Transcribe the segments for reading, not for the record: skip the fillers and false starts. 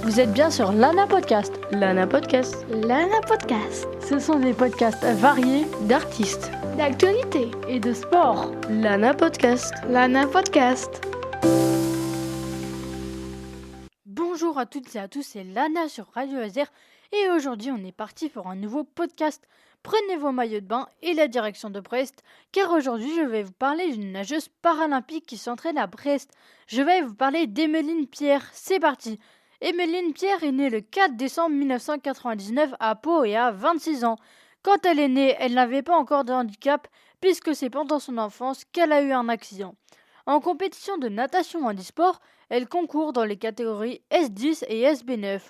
Vous êtes bien sur Lana Podcast. Lana Podcast. Lana Podcast. Ce sont des podcasts variés D'artistes. D'actualité. et de sport. Lana Podcast. Lana Podcast. Bonjour à toutes et à tous, c'est Lana sur Radio Laser et aujourd'hui on est parti pour un nouveau podcast. Prenez vos maillots de bain et la direction de Brest, car aujourd'hui je vais vous parler d'une nageuse paralympique qui s'entraîne à Brest. Je vais vous parler d'Emeline Pierre, c'est parti. Emeline Pierre est née le 4 décembre 1999 à Pau et a 26 ans. Quand elle est née, elle n'avait pas encore de handicap, puisque c'est pendant son enfance qu'elle a eu un accident. En compétition de natation handisport, elle concourt dans les catégories S10 et SB9.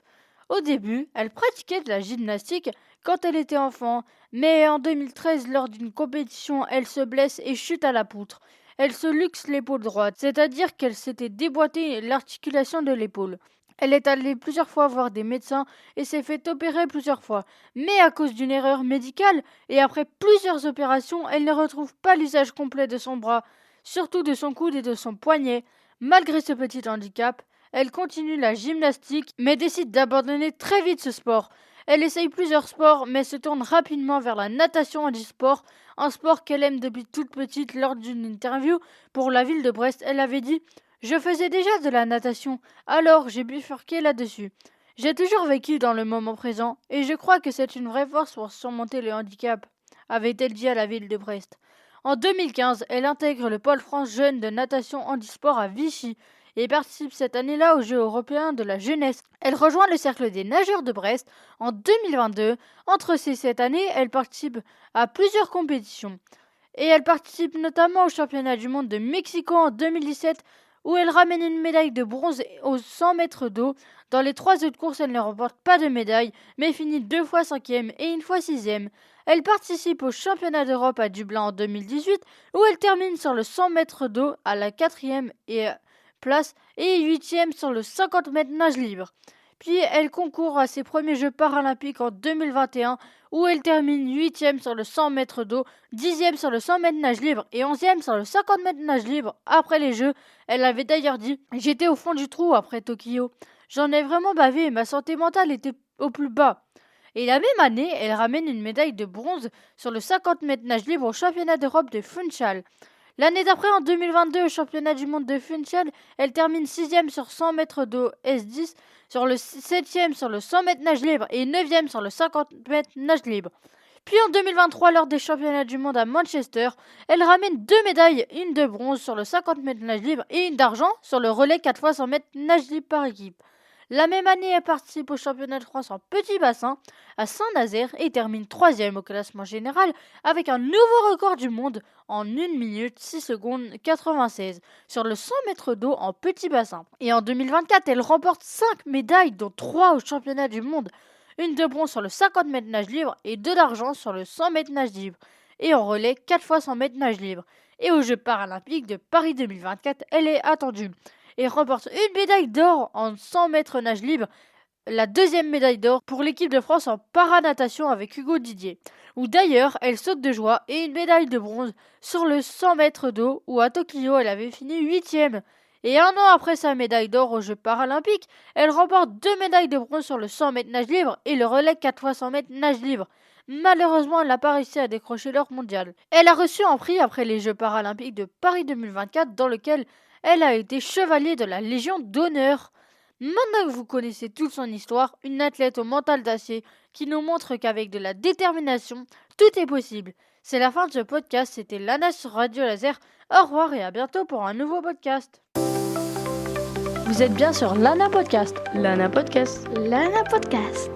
Au début, elle pratiquait de la gymnastique quand elle était enfant, mais en 2013, lors d'une compétition, elle se blesse et chute à la poutre. Elle se luxe l'épaule droite, c'est-à-dire qu'elle s'était déboîtée l'articulation de l'épaule. Elle est allée plusieurs fois voir des médecins et s'est fait opérer plusieurs fois. Mais à cause d'une erreur médicale et après plusieurs opérations, elle ne retrouve pas l'usage complet de son bras, surtout de son coude et de son poignet. Malgré ce petit handicap, elle continue la gymnastique mais décide d'abandonner très vite ce sport. Elle essaye plusieurs sports mais se tourne rapidement vers la natation handisport, un sport qu'elle aime depuis toute petite. Lors d'une interview pour la ville de Brest, elle avait dit « Je faisais déjà de la natation, alors j'ai bifurqué là-dessus. J'ai toujours vécu dans le moment présent et je crois que c'est une vraie force pour surmonter le handicap », avait-elle dit à la ville de Brest. En 2015, elle intègre le pôle France Jeunes de natation handisport à Vichy et participe cette année-là aux Jeux européens de la jeunesse. Elle rejoint le cercle des nageurs de Brest en 2022. Entre ces 7 années, elle participe à plusieurs compétitions. Et elle participe notamment au championnat du monde de Mexico en 2017 où elle ramène une médaille de bronze aux 100 mètres d'eau. Dans les 3 autres courses, elle ne remporte pas de médaille, mais finit 2 fois 5e et 1 fois 6e. Elle participe au championnat d'Europe à Dublin en 2018, où elle termine sur le 100 mètres d'eau à la 4e place et 8e sur le 50 mètres nage libre. Puis elle concourt à ses premiers Jeux paralympiques en 2021, où elle termine 8e sur le 100 mètres d'eau, 10e sur le 100 mètres nage libre et 11e sur le 50 mètres nage libre. Après les Jeux, elle avait d'ailleurs dit « J'étais au fond du trou après Tokyo. J'en ai vraiment bavé et ma santé mentale était au plus bas. » Et la même année, elle ramène une médaille de bronze sur le 50 mètres nage libre au championnat d'Europe de Funchal. L'année d'après, en 2022, au championnat du monde de Funchal, elle termine 6e sur 100 mètres d'eau S10, sur le 7e sur le 100 mètres nage libre et 9e sur le 50 mètres nage libre. Puis en 2023, lors des championnats du monde à Manchester, elle ramène 2 médailles, une de bronze sur le 50 mètres nage libre et une d'argent sur le relais 4 fois 100 mètres nage libre par équipe. La même année, elle participe au championnat de France en petit bassin à Saint-Nazaire et termine 3e au classement général avec un nouveau record du monde en 1 minute 6 secondes 96 sur le 100 mètres d'eau en petit bassin. Et en 2024, elle remporte 5 médailles dont 3 au championnat du monde, une de bronze sur le 50 mètres nage libre et 2 d'argent sur le 100 mètres nage libre et en relais 4 fois 100 mètres nage libre. Et aux Jeux paralympiques de Paris 2024, elle est attendue et remporte une médaille d'or en 100 mètres nage libre, la 2e médaille d'or pour l'équipe de France en paranatation avec Hugo Didier, où d'ailleurs elle saute de joie, et une médaille de bronze sur le 100 mètres d'eau où à Tokyo elle avait fini 8e. Et un an après sa médaille d'or aux Jeux paralympiques, elle remporte 2 médailles de bronze sur le 100 mètres nage libre et le relais 4 fois 100 mètres nage libre. Malheureusement, elle n'a pas réussi à décrocher l'or mondial. Elle a reçu un prix après les Jeux paralympiques de Paris 2024 dans lequel elle a été chevalier de la Légion d'honneur. Maintenant que vous connaissez toute son histoire, une athlète au mental d'acier qui nous montre qu'avec de la détermination, tout est possible. C'est la fin de ce podcast, c'était Lana sur Radio Laser. Au revoir et à bientôt pour un nouveau podcast. Vous êtes bien sur Lana Podcast. Lana Podcast. Lana Podcast.